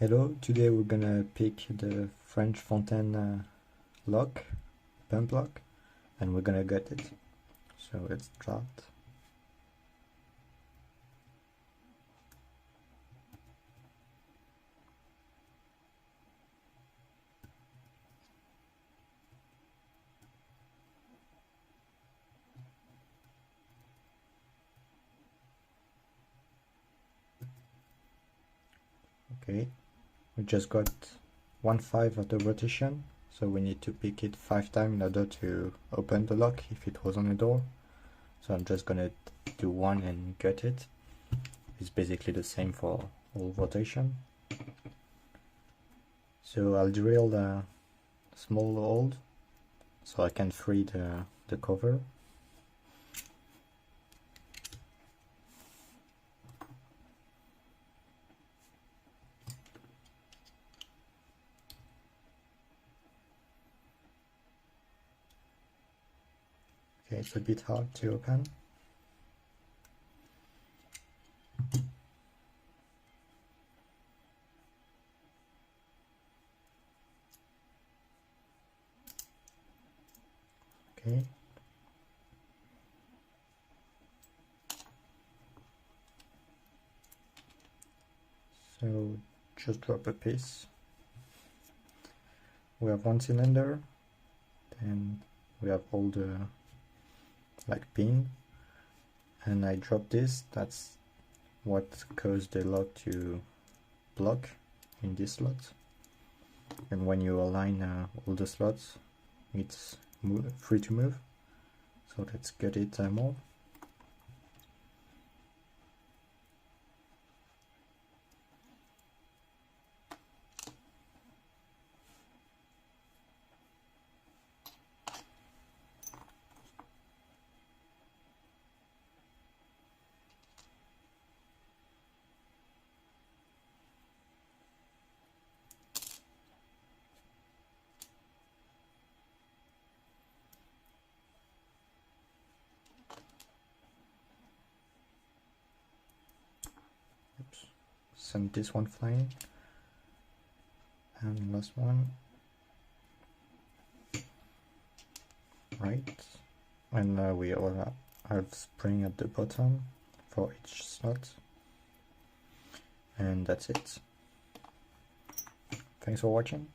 Hello, today we're gonna pick the French fontaine lock, pump lock, and we're gonna get it. So let's start. Okay, we just got 1/5 of the rotation, so we need to pick it 5 times in order to open the lock if it was on a door. So I'm just gonna do one and gut it. It's basically the same for all rotation. So I'll drill a small hole so I can free the cover. Okay, it's a bit hard to open. Okay. So just drop a piece. We have one cylinder, then we have all the pin, and I drop this. That's what caused the lock to block in this slot. And when you align all the slots, it's free to move. So let's get it more. Oops. Send this one flying. And last one. Right. And we all have spring at the bottom for each slot. And that's it. Thanks for watching.